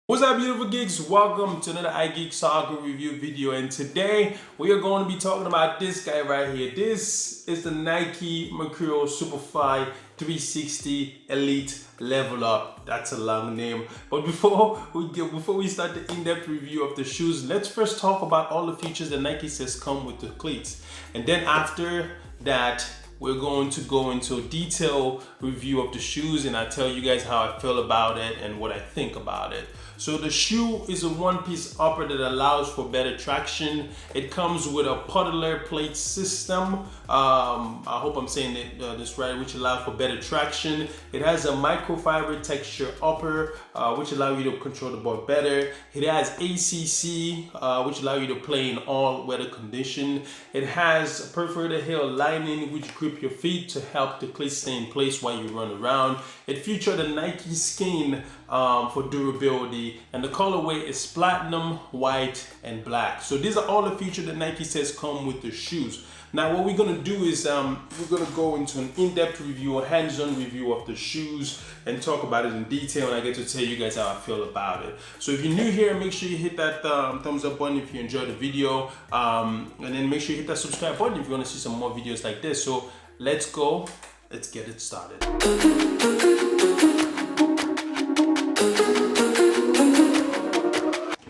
What's up, beautiful geeks? Welcome to another iGeek Saga review video, and today we are going to be talking about this guy right here. This is the Nike Mercurial Superfly 360 Elite Level Up. That's a long name, but before we start the in-depth review of the shoes, let's first talk about all the features that Nike says come with the cleats, and then after that we're going to go into a detailed review of the shoes, and I'll tell you guys how I feel about it and what I think about it. So the shoe is a one-piece upper that allows for better traction. It comes with a puddler plate system. I hope I'm saying this right, which allows for better traction. It has a microfiber texture upper, which allows you to control the board better. It has ACC, which allows you to play in all weather condition. It has a perforated heel lining, which grip your feet to help the cleats stay in place while you run around. It features the Nike Skin for durability, and the colorway is platinum, white, and black. So these are all the features that Nike says come with the shoes. Now what we're gonna do is we're gonna go into an in-depth review, a hands-on review of the shoes, and talk about it in detail, and I get to tell you guys how I feel about it. So if you're new here, make sure you hit that thumbs up button if you enjoyed the video, and then make sure you hit that subscribe button if you want to see some more videos like this. So let's go, let's get it started.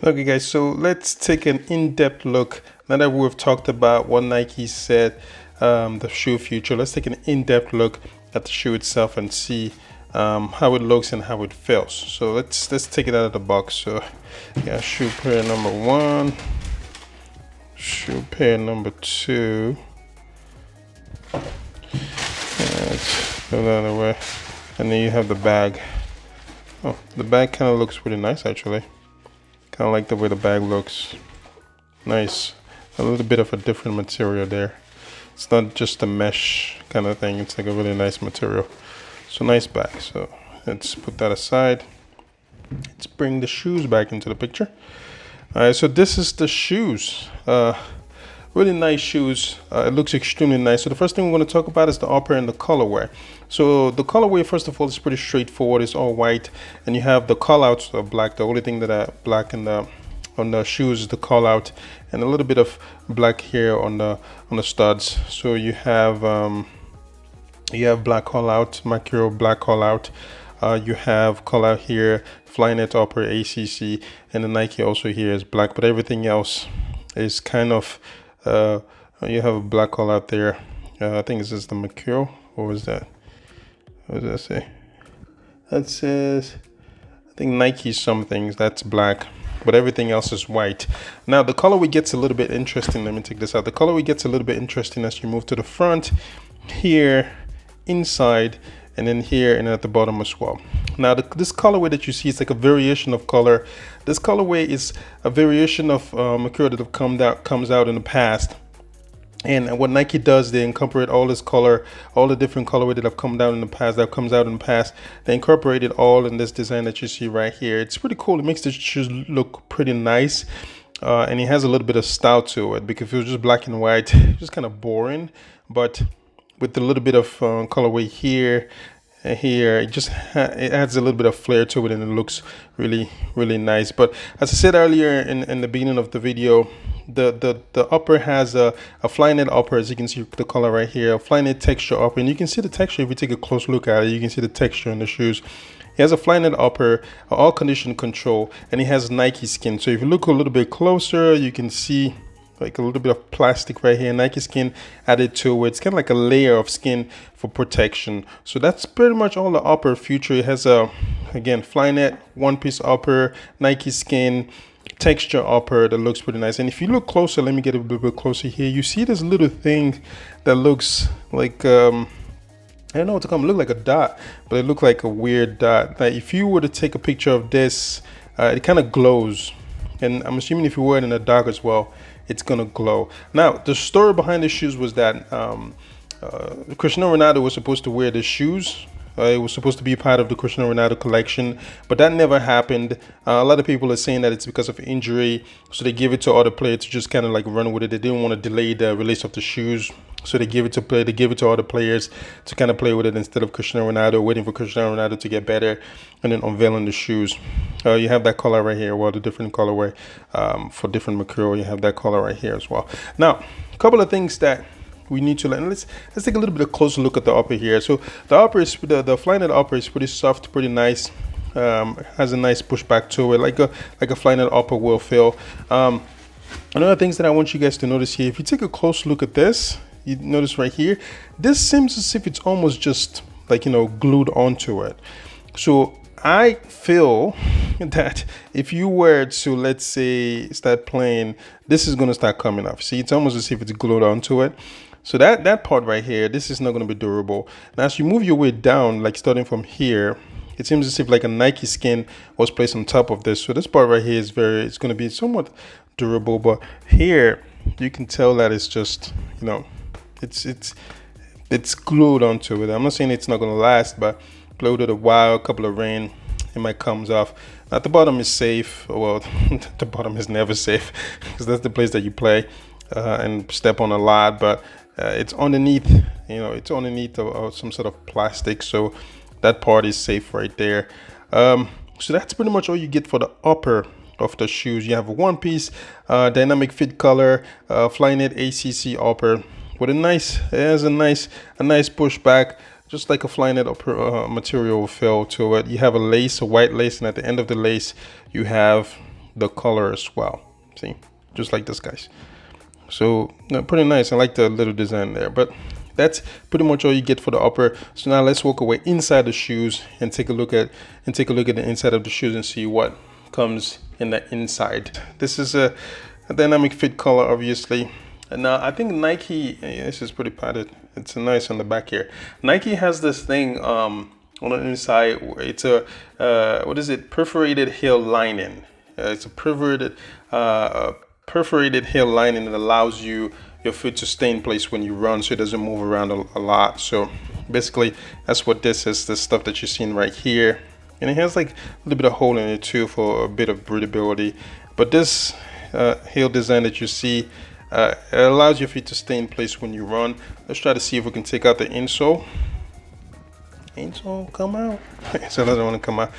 Okay guys, so let's take an in-depth look. Now that we've talked about what Nike said, the shoe future, let's take an in-depth look at the shoe itself and see how it looks and how it feels. So let's take it out of the box. So yeah, shoe pair number one, shoe pair number two. Let's go the other way, and then you have the bag. Oh, the bag kind of looks pretty nice actually. I like the way the bag looks. Nice. A little bit of a different material there. It's not just a mesh kind of thing. It's like a really nice material. So nice bag. So let's put that aside. Let's bring the shoes back into the picture. All right, so this is the shoes. Really nice shoes. It looks extremely nice. So the first thing we're going to talk about is the upper and the colorway. So the colorway, first of all, is pretty straightforward. It's all white, and you have the callouts are black. The only thing that are black on the shoes is the callout, and a little bit of black here on the studs. So you have black callout, Mercurial black callout. You have callout here, Flyknit upper, ACC, and the Nike also here is black, but everything else is kind of you have a black call out there. I think this is the Mercurial. What was that? What does that say? That says, I think Nike something. That's black, but everything else is white. Now the colorway gets a little bit interesting. Let me take this out. The colorway gets a little bit interesting as you move to the front, here, inside, and then here and at the bottom as well. Now this colorway that you see is like a variation of color. This colorway is a variation of Mercurial that comes out in the past. And what Nike does, they incorporate all this color, all the different colorway that have come down in the past, that comes out in the past. They incorporate it all in this design that you see right here. It's pretty cool. It makes the shoes look pretty nice. And it has a little bit of style to it, because if it was just black and white, it's just kind of boring. But with a little bit of colorway here, it adds a little bit of flair to it, and it looks really nice. But as I said earlier in the beginning of the video, the upper has a Flyknit upper, as you can see the color right here, a Flyknit texture upper, and you can see the texture. If you take a close look at it, you can see the texture in the shoes. He has a Flyknit upper, all condition control, and he has Nike Skin. So if you look a little bit closer, you can see like a little bit of plastic right here, Nike Skin added to it. It's kind of like a layer of skin for protection. So that's pretty much all the upper feature. It has a, again, Flyknit one-piece upper, Nike Skin, texture upper that looks pretty nice. And if you look closer, let me get a little bit closer here. You see this little thing that looks like I don't know what to call it. Look like a dot, but it looks like a weird dot. Now, if you were to take a picture of this, it kind of glows. And I'm assuming if you wear it in the dark as well, it's gonna glow. Now, the story behind the shoes was that Cristiano Ronaldo was supposed to wear the shoes It was supposed to be part of the Cristiano Ronaldo collection, but that never happened. A lot of people are saying that it's because of injury, so they give it to other players to just kind of like run with it. They didn't want to delay the release of the shoes, so they give it to other players to kind of play with it instead of Cristiano Ronaldo, waiting for Cristiano Ronaldo to get better and then unveiling the shoes. You have that color right here, well, the different colorway for different material. You have that color right here as well. Now, a couple of things that we need to learn. Let's take a little bit of closer look at the upper here. So the upper is the Flyknit upper is pretty soft, pretty nice. Has a nice pushback to it, like a Flyknit upper will feel. Another things that I want you guys to notice here, if you take a close look at this, you notice right here, this seems as if it's almost just like, you know, glued onto it. So I feel that if you were to, let's say, start playing, this is going to start coming off. See, it's almost as if it's glued onto it. So that part right here, this is not going to be durable. Now, as you move your way down, like starting from here, it seems as if like a Nike Skin was placed on top of this. So this part right here is it's going to be somewhat durable. But here, you can tell that it's just, you know, it's glued onto it. I'm not saying it's not going to last, but played it a while, a couple of rain, it might comes off. Now, the bottom is safe. Well, the bottom is never safe because that's the place that you play and step on a lot. But it's underneath, you know, it's underneath of some sort of plastic, so that part is safe right there. So that's pretty much all you get for the upper of the shoes. You have a one piece dynamic fit color Flyknit ACC upper with it has a nice pushback, just like a Flyknit upper material feel to it. You have a lace, a white lace, and at the end of the lace you have the color as well. See, just like this, guys. So pretty nice. I like the little design there, but that's pretty much all you get for the upper. So now let's walk away inside the shoes and take a look at the inside of the shoes and see what comes in the inside. This is a dynamic fit color, obviously. And now I think Nike, this is pretty padded. It's nice on the back here. Nike has this thing on the inside. It's a what is it? Perforated heel lining. It's a perforated heel lining that allows your foot to stay in place when you run, so it doesn't move around a lot. So basically that's what this is, the stuff that you're seeing right here, and it has like a little bit of hole in it too for a bit of breathability. But this heel design that you see, it allows your feet to stay in place when you run. Let's try to see if we can take out the insole. Insole come out. So it doesn't want to come out.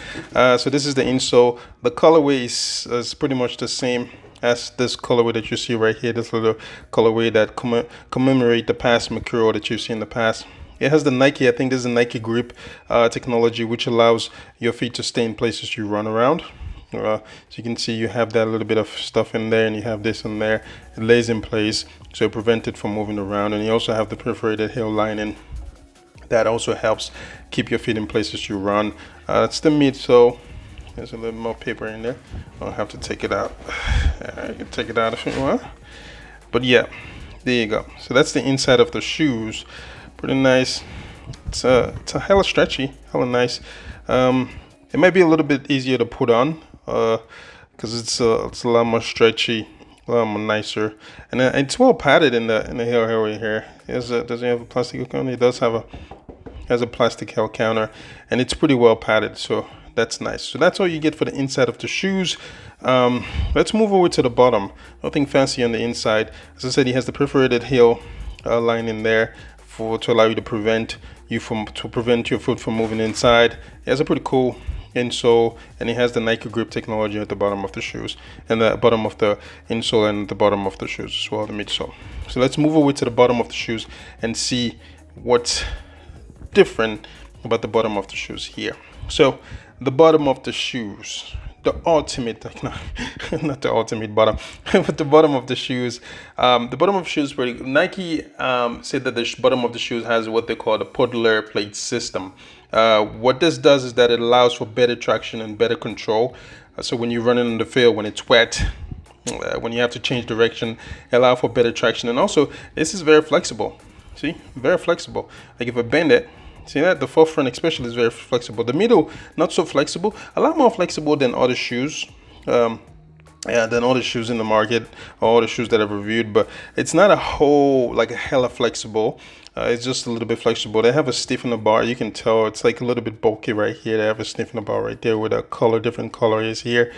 So this is the insole. The colorway is pretty much the same as this colorway that you see right here, this little colorway that commemorate the past Mercurial that you see in the past. It has the Nike, I think this is a Nike grip technology, which allows your feet to stay in place as you run around. So you can see you have that little bit of stuff in there, and you have this in there. It lays in place, so it prevents it from moving around. And you also have the perforated heel lining that also helps keep your feet in place as you run. It's the midsole. There's a little more paper in there. I'll have to take it out. You can take it out if you want. But yeah, there you go. So that's the inside of the shoes. Pretty nice. It's a hella stretchy, hella nice. It might be a little bit easier to put on because it's a lot more stretchy, a lot more nicer, and it's well padded in the heel area here. Does it have a plastic counter? It does have has a plastic heel counter, and it's pretty well padded. So that's nice. So that's all you get for the inside of the shoes. Let's move over to the bottom. Nothing fancy on the inside. As I said, he has the perforated heel line in there to allow you to prevent your foot from moving inside. It has a pretty cool insole, and it has the Nike grip technology at the bottom of the shoes, and the bottom of the insole, and the bottom of the shoes as well, the midsole. So let's move over to the bottom of the shoes and see what's different about the bottom of the shoes here. So the bottom of the shoes, the ultimate, not the ultimate bottom, but the bottom of the shoes. The bottom of the shoes, Nike said that the bottom of the shoes has what they call the podular plate system. What this does is that it allows for better traction and better control. So when you're running on the field, when it's wet, when you have to change direction, it allows for better traction. And also, this is very flexible. See, very flexible. Like if I bend it, see that the forefront especially is very flexible. The middle, not so flexible, a lot more flexible than other shoes. than all the shoes in the market, all the shoes that I've reviewed. But it's not a whole like a hella flexible. It's just a little bit flexible. They have a stiff in the bar. You can tell it's like a little bit bulky right here. They have a stiff in the bar right there with a color, different color is here.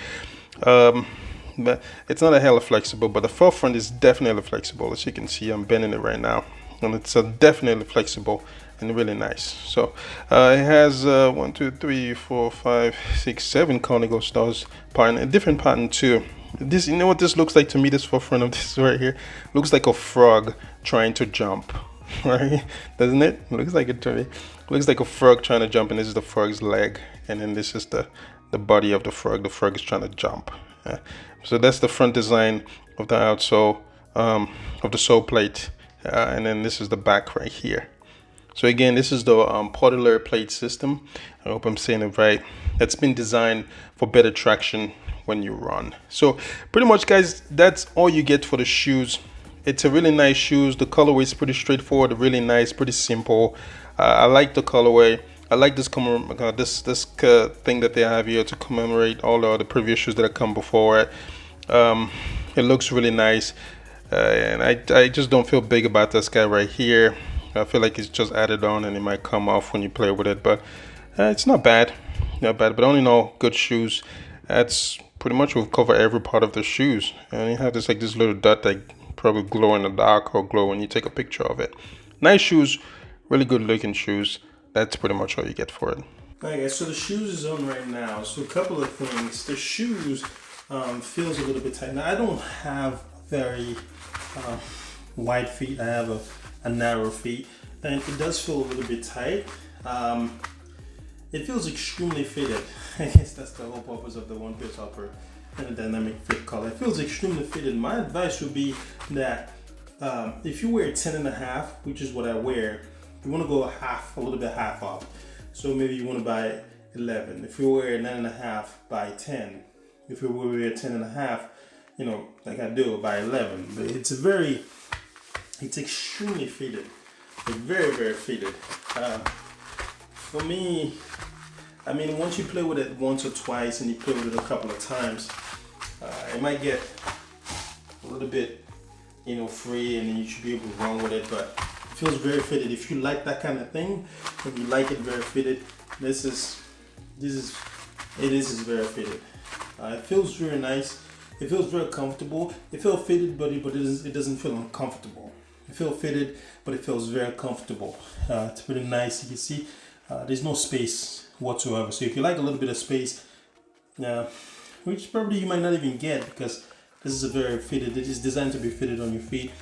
But it's not a hella flexible, but the forefront is definitely flexible. As you can see, I'm bending it right now, and it's definitely flexible and really nice. So it has 1, 2, 3, 4, 5, 6, 7 conical stars pattern, a different pattern too. This, you know what this looks like to me? This forefront of this right here looks like a frog trying to jump, right? Doesn't it? Looks like it to me. Looks like a frog trying to jump, and this is the frog's leg, and then this is the body of the frog. The frog is trying to jump. So that's the front design of the outsole of the Soleplate, and then this is the back right here. So again, this is the polymer plate system. I hope I'm saying it right. That's been designed for better traction when you run. So pretty much, guys, that's all you get for the shoes. It's a really nice shoes. The colorway is pretty straightforward, really nice, pretty simple. I like the colorway. I like this thing that they have here to commemorate all the previous shoes that have come before it. It looks really nice, and I just don't feel big about this guy right here. I feel like it's just added on and it might come off when you play with it, but it's not bad, but I only know good shoes. That's pretty much will cover every part of the shoes. And you have this like this little dot that probably glow in the dark or glow when you take a picture of it. Nice shoes, really good looking shoes. That's pretty much all you get for it. Alright guys, so the shoes is on right now. So a couple of things. The shoes feels a little bit tight. Now I don't have very wide feet. I have a narrow feet, and it does feel a little bit tight. It feels extremely fitted. I guess that's the whole purpose of the one piece upper and the dynamic fit collar. It feels extremely fitted. My advice would be that if you wear 10.5, which is what I wear, you want to go a little bit half off. So maybe you want to buy 11. If you wear 9.5, buy 10. If you wear 10.5, you know, like I do, buy 11. But it's extremely fitted. It's very, very fitted. For me, I mean, once you play with it once or twice and you play with it a couple of times, it might get a little bit, you know, free, and then you should be able to run with it. But it feels very fitted. If you like that kind of thing, if you like it very fitted, this is very fitted. It feels very nice. It feels very comfortable. It feels fitted, but it doesn't feel uncomfortable. It feels fitted, but it feels very comfortable. It's pretty nice. You can see there's no space whatsoever. So if you like a little bit of space, which probably you might not even get because this is a very fitted. It is designed to be fitted on your feet.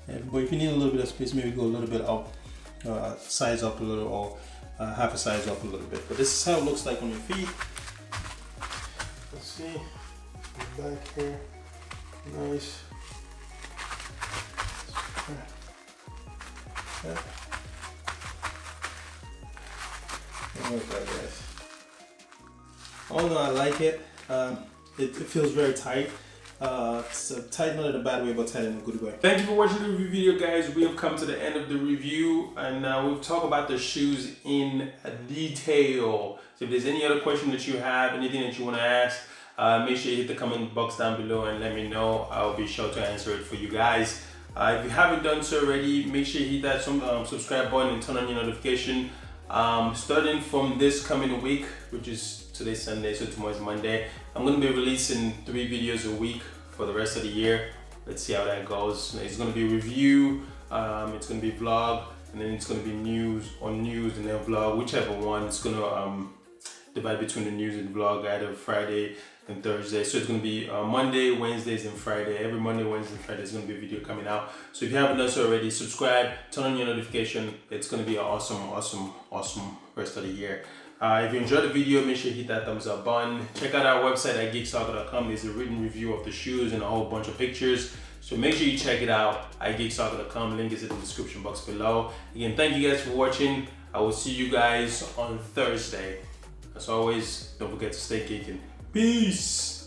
But if you need a little bit of space, maybe go a little bit up, size up a little, or half a size up a little bit. But this is how it looks like on your feet. Let's see, back here, nice. Yeah. Like that, guys. Although I like it, it feels very tight. It's tight not in a bad way, but tight in a good way. Thank you for watching the review video, guys. We have come to the end of the review, and now we'll talk about the shoes in detail. So if there's any other question that you have, anything that you want to ask, make sure you hit the comment box down below and let me know. I'll be sure to answer it for you guys. If you haven't done so already, make sure you hit that subscribe button and turn on your notification. Starting from this coming week, which is today's Sunday, so tomorrow's Monday, I'm going to be releasing 3 videos a week for the rest of the year. Let's see how that goes. It's going to be review, it's going to be vlog, and then it's going to be news and then vlog, whichever one. It's going to divide between the news and vlog either Friday and Thursday. So it's going to be Monday, Wednesdays, and Friday. Every Monday, Wednesday, and Friday is going to be a video coming out. So if you haven't done so already, subscribe, turn on your notification. It's going to be an awesome rest of the year. If you enjoyed the video, make sure you hit that thumbs up button. Check out our website at geeksoccer.com. There's a written review of the shoes and a whole bunch of pictures. So make sure you check it out at geeksoccer.com. Link is in the description box below. Again, thank you guys for watching. I will see you guys on Thursday. As always, don't forget to stay geeking. Peace!